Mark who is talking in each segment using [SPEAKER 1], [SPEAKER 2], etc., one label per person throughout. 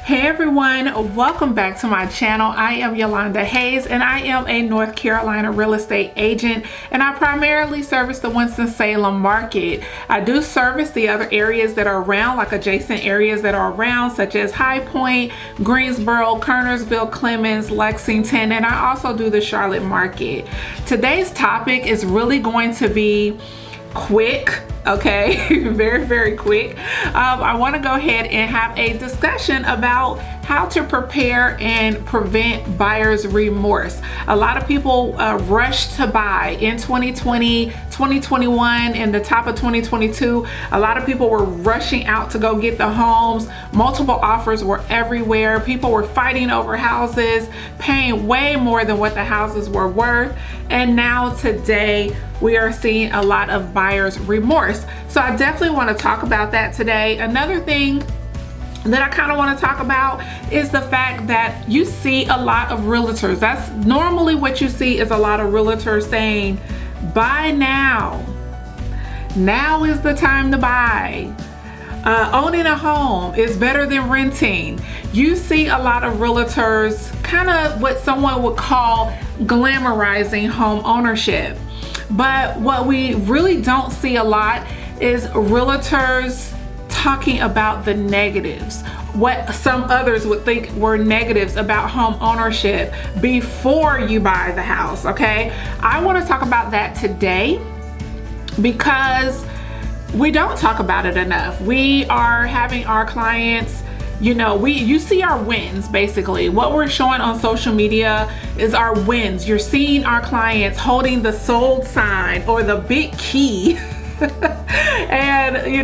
[SPEAKER 1] Hey everyone, welcome back to my channel. I am Yolanda Hayes and I am a North Carolina real estate agent, and I primarily service the Winston-Salem market. I do service the other areas that are around, like adjacent areas that are around, such as High Point, Greensboro, Kernersville, Clemens, Lexington, and I also do the Charlotte market. Today's topic is really going to be quick, okay? very quick. I want to go ahead and have a discussion about how to prepare and prevent buyer's remorse. A lot of people rush to buy in 2020, 2021, and the top of 2022. A lot of people were rushing out to go get the homes. Multiple offers were everywhere. People were fighting over houses, paying way more than what the houses were worth. And now today, we are seeing a lot of buyer's remorse. So I definitely want to talk about that today. Another thing that I kind of want to talk about is the fact that you see a lot of realtors. That's normally what you see, is a lot of realtors saying, buy now. Now is the time to buy. Owning a home is better than renting. You see a lot of realtors kind of what someone would call glamorizing home ownership. But what we really don't see a lot is realtors talking about the negatives, what some others would think were negatives about home ownership before you buy the house, okay? I want to talk about that today because we don't talk about it enough. We are having our clients, you see our wins. Basically what we're showing on social media is our wins. You're seeing our clients holding the sold sign or the big key and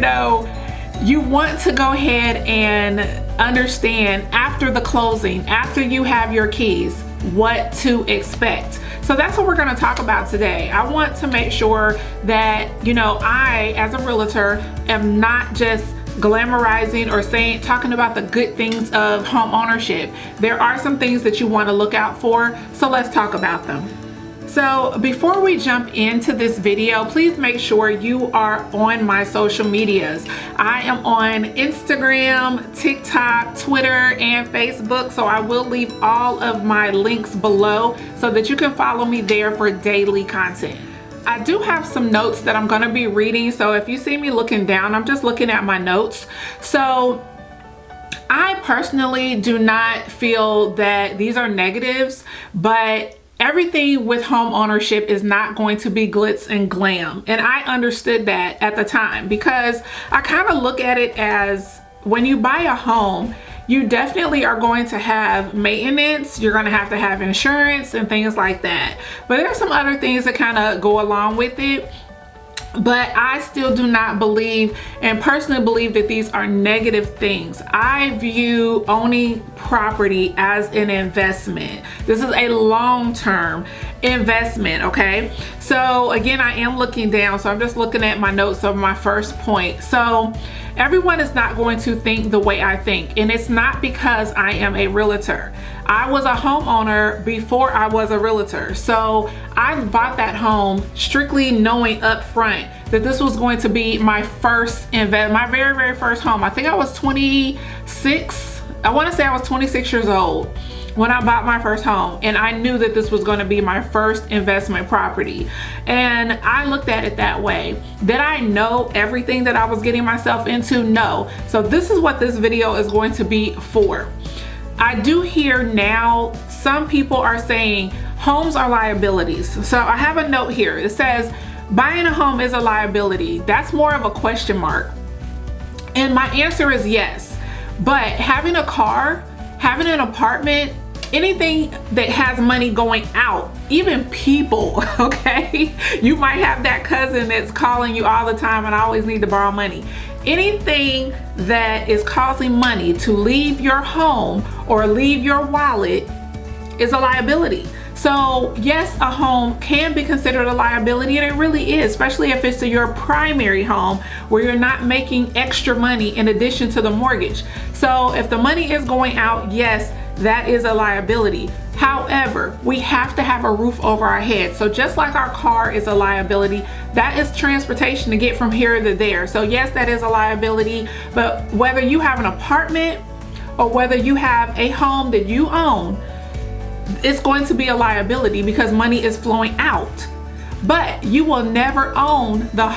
[SPEAKER 1] you want to go ahead and understand after the closing, after you have your keys, what to expect. So that's what we're going to talk about today. I want to make sure that I as a realtor am not just glamorizing or talking about the good things of home ownership. There are some things that you want to look out for, so let's talk about them. So before we jump into this video, please make sure you are on my social medias. I am on Instagram, TikTok, Twitter, and Facebook, so I will leave all of my links below so that you can follow me there for daily content. I do have some notes that I'm going to be reading, so if you see me looking down, I'm just looking at my notes. So I personally do not feel that these are negatives, but everything with home ownership is not going to be glitz and glam. And I understood that at the time because I kind of look at it as when you buy a home, you definitely are going to have maintenance, you're going to have insurance and things like that. But there are some other things that kind of go along with it. But I still do not believe and personally believe that these are negative things. I view owning property as an investment. This is a long-term investment, okay? So again, I am looking down, so I'm just looking at my notes of my first point. So everyone is not going to think the way I think, and it's not because I am a realtor. I was a homeowner before I was a realtor. So I bought that home strictly knowing up front that this was going to be my first my very first home. I think I was 26. I want to say I was 26 years old when I bought my first home, and I knew that this was going to be my first investment property. And I looked at it that way. Did I know everything that I was getting myself into? No. So this is what this video is going to be for. I do hear now some people are saying homes are liabilities. So I have a note here. It says buying a home is a liability. That's more of a question mark. And my answer is yes. But having a car, having an apartment, anything that has money going out, even people, okay? You might have that cousin that's calling you all the time and I always need to borrow money. Anything that is causing money to leave your home or leave your wallet is a liability. So yes, a home can be considered a liability, and it really is, especially if it's your primary home where you're not making extra money in addition to the mortgage. So if the money is going out, yes, that is a liability. However, we have to have a roof over our head. So just like our car is a liability, that is transportation to get from here to there. So yes, that is a liability, but whether you have an apartment or whether you have a home that you own, it's going to be a liability because money is flowing out. But you will never own the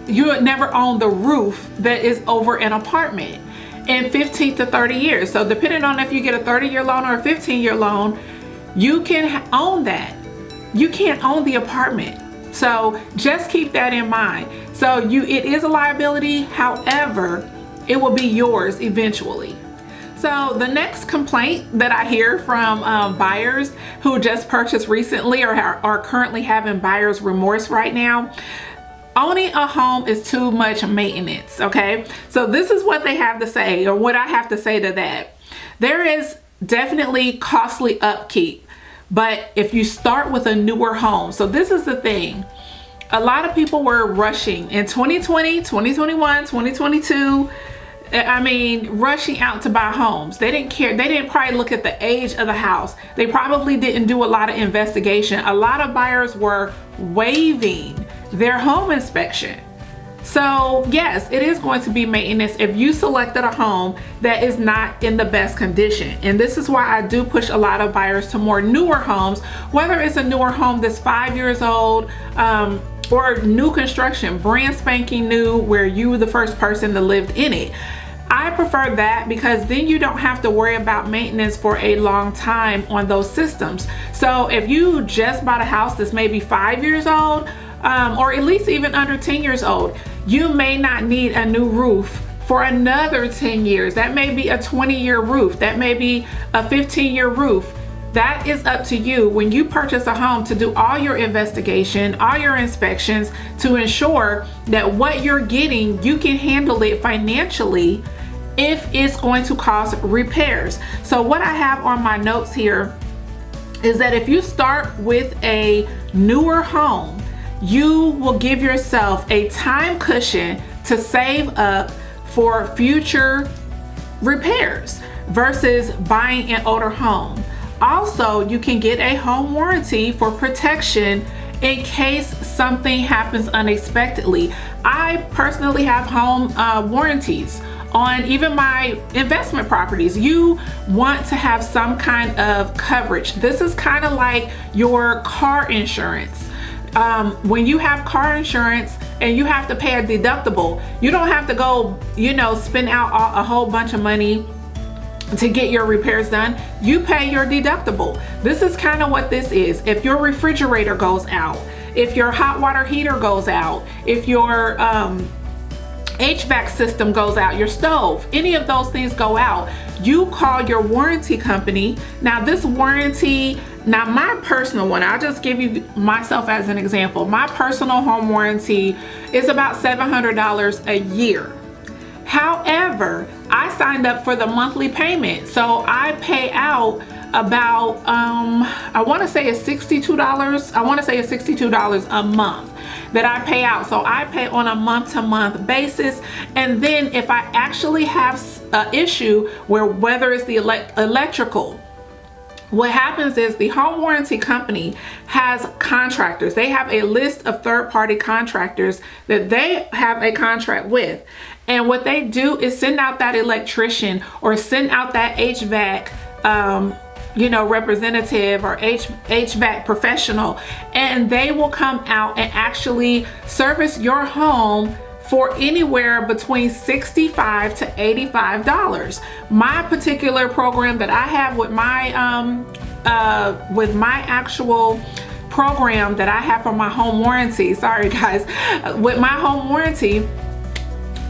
[SPEAKER 1] you will never own the roof that is over an apartment in 15 to 30 years. So depending on if you get a 30-year loan or a 15-year loan, you can own that. You can't own the apartment. So just keep that in mind. So it is a liability, however, it will be yours eventually. So the next complaint that I hear from buyers who just purchased recently or are currently having buyer's remorse right now, owning a home is too much maintenance, okay? So this is what they have to say, or what I have to say to that. There is definitely costly upkeep, but if you start with a newer home, so this is the thing. A lot of people were rushing in 2020, 2021, 2022, I mean, rushing out to buy homes. They didn't care. They didn't probably look at the age of the house. They probably didn't do a lot of investigation. A lot of buyers were waiving their home inspection. So yes, it is going to be maintenance if you selected a home that is not in the best condition. And this is why I do push a lot of buyers to more newer homes, whether it's a newer home that's 5 years old, or new construction, brand spanking new, where you were the first person that lived in it. I prefer that because then you don't have to worry about maintenance for a long time on those systems. So if you just bought a house that's maybe 5 years old, or at least even under 10 years old, you may not need a new roof for another 10 years. That may be a 20-year roof. That may be a 15-year roof. That is up to you when you purchase a home to do all your investigation, all your inspections, to ensure that what you're getting, you can handle it financially if it's going to cost repairs. So what I have on my notes here is that if you start with a newer home, you will give yourself a time cushion to save up for future repairs versus buying an older home. Also, you can get a home warranty for protection in case something happens unexpectedly. I personally have home warranties on even my investment properties. You want to have some kind of coverage. This is kind of like your car insurance. When you have car insurance and you have to pay a deductible, you don't have to go, spend out a whole bunch of money to get your repairs done. You pay your deductible. This is kind of what this is. If your refrigerator goes out, if your hot water heater goes out, if your HVAC system goes out, your stove, any of those things go out, you call your warranty company. Now this warranty, my personal one, I'll just give you myself as an example. My personal home warranty is about $700 a year. However, I signed up for the monthly payment, so I pay out about I want to say it's $62. I want to say it's $62 a month that I pay out. So I pay on a month-to-month basis, and then if I actually have an issue whether it's the electrical, what happens is the home warranty company has contractors. They have a list of third-party contractors that they have a contract with. And what they do is send out that electrician or send out that HVAC representative or HVAC professional, and they will come out and actually service your home for anywhere between $65 to $85. My particular program that I have with my actual program that I have for my home warranty, sorry guys, with my home warranty,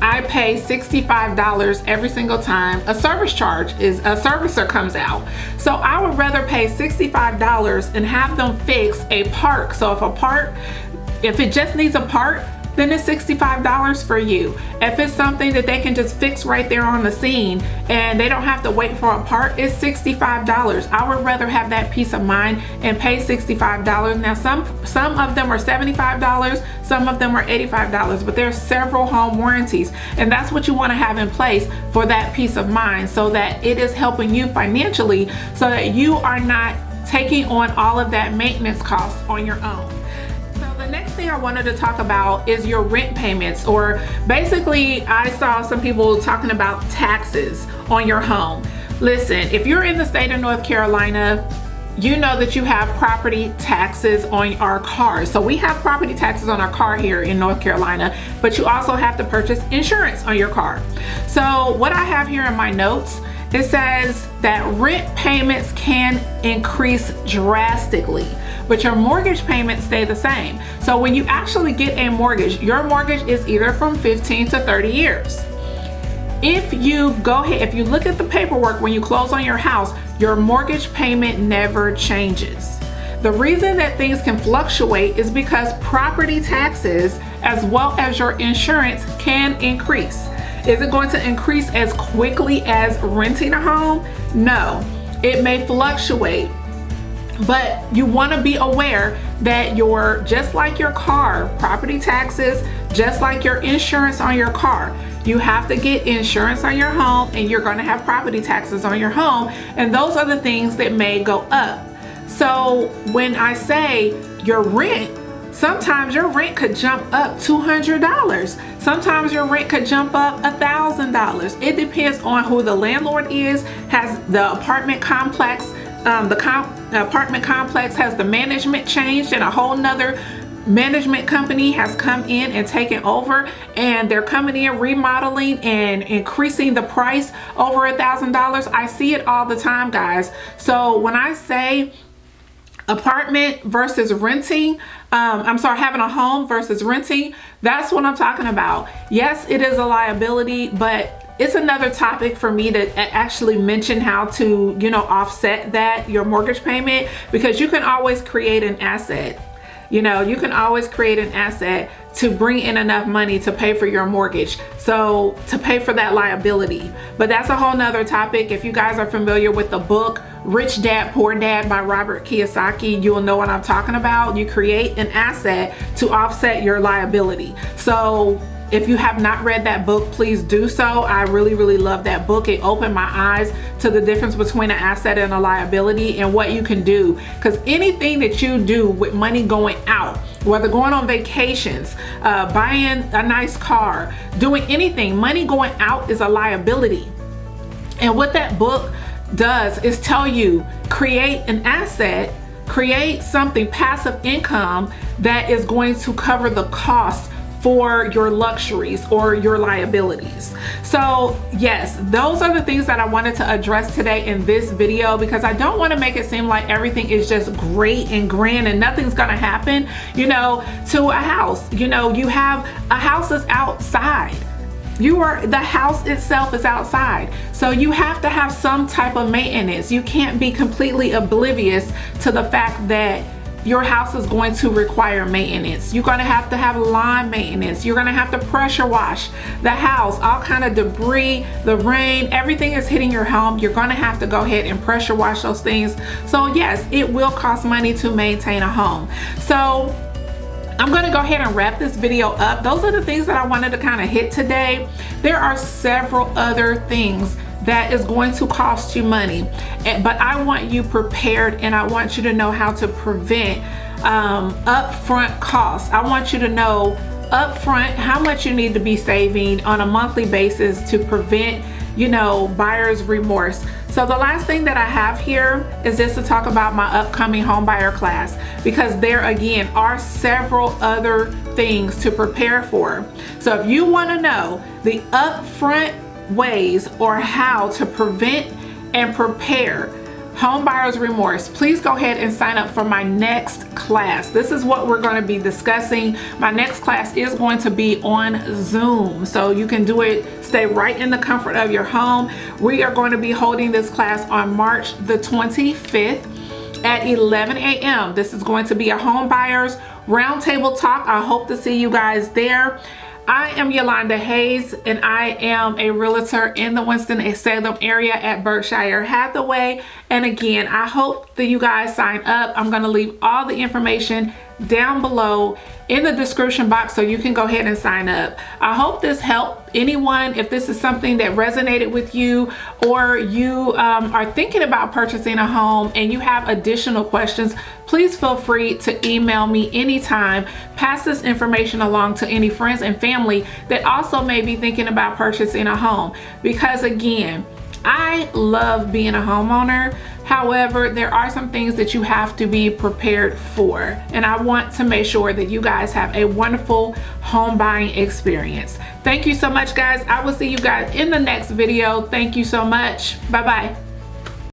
[SPEAKER 1] I pay $65 every single time a service charge is a servicer comes out. So I would rather pay $65 and have them fix a part. So if it just needs a part, then it's $65 for you. If it's something that they can just fix right there on the scene and they don't have to wait for a part, it's $65. I would rather have that peace of mind and pay $65. Now some of them are $75, some of them are $85, but there's several home warranties, and that's what you want to have in place for that peace of mind, so that it is helping you financially, so that you are not taking on all of that maintenance cost on your own. So the next thing thing I wanted to talk about is your rent payments, or basically I saw some people talking about taxes on your home. Listen, if you're in the state of North Carolina, you know that you have property taxes on our cars. So we have property taxes on our car here in North Carolina, but you also have to purchase insurance on your car. So what I have here in my notes, it says that rent payments can increase drastically, but your mortgage payments stay the same. So when you actually get a mortgage, your mortgage is either from 15 to 30 years. If you go ahead, if you look at the paperwork when you close on your house, your mortgage payment never changes. The reason that things can fluctuate is because property taxes as well as your insurance can increase. Is it going to increase as quickly as renting a home? No, it may fluctuate, but you want to be aware that just like your car, property taxes, just like your insurance on your car, you have to get insurance on your home, and you're going to have property taxes on your home, and those are the things that may go up. So when I say your rent, sometimes your rent could jump up $200. Sometimes your rent could jump up $1,000. It depends on who the landlord is. Has the apartment complex, the apartment complex, has the management changed and a whole nother management company has come in and taken over, and they're coming in remodeling and increasing the price over $1,000. I see it all the time, guys. So when I say apartment versus renting, having a home versus renting, that's what I'm talking about. Yes, it is a liability, but it's another topic for me to actually mention how to, offset your mortgage payment, because you can always create an asset. You can always create an asset to bring in enough money to pay for your mortgage, so to pay for that liability. But that's a whole nother topic. If you guys are familiar with the book Rich Dad Poor Dad by Robert Kiyosaki, you'll know what I'm talking about. You create an asset to offset your liability. So if you have not read that book, please do so. I really, really love that book. It opened my eyes to the difference between an asset and a liability and what you can do. Because anything that you do with money going out, whether going on vacations, buying a nice car, doing anything, money going out is a liability. And what that book does is tell you, create an asset, create something, passive income that is going to cover the cost for your luxuries or your liabilities. So yes, those are the things that I wanted to address today in this video, because I don't want to make it seem like everything is just great and grand and nothing's gonna happen, to a house. You have a house that's outside. The house itself is outside. So you have to have some type of maintenance. You can't be completely oblivious to the fact that your house is going to require maintenance. You're going to have lawn maintenance. You're going to have to pressure wash the house. All kind of debris, the rain, everything is hitting your home. You're going to have to go ahead and pressure wash those things. So yes, it will cost money to maintain a home. So I'm going to go ahead and wrap this video up. Those are the things that I wanted to kind of hit today. There are several other things that is going to cost you money, but I want you prepared, and I want you to know how to prevent upfront costs. I want you to know upfront how much you need to be saving on a monthly basis to prevent buyer's remorse. So the last thing that I have here is just to talk about my upcoming home buyer class, because there again are several other things to prepare for. So if you want to know the upfront ways or how to prevent and prepare home buyer's remorse, please go ahead and sign up for my next class. This is what we're going to be discussing. My next class is going to be on Zoom, so you can do it, stay right in the comfort of your home. We are going to be holding this class on March the 25th at 11 a.m. This is going to be a home buyers roundtable talk. I hope to see you guys there. I am Yolanda Hayes, and I am a realtor in the Winston-Salem area at Berkshire Hathaway. And again, I hope that you guys sign up. I'm going to leave all the information down below in the description box so you can go ahead and sign up. I hope this helped anyone. If this is something that resonated with you, or you are thinking about purchasing a home and you have additional questions, please feel free to email me anytime. Pass this information along to any friends and family that also may be thinking about purchasing a home, because again, I love being a homeowner. However, there are some things that you have to be prepared for, and I want to make sure that you guys have a wonderful home buying experience. Thank you so much, guys. I will see you guys in the next video. Thank you so much. Bye-bye.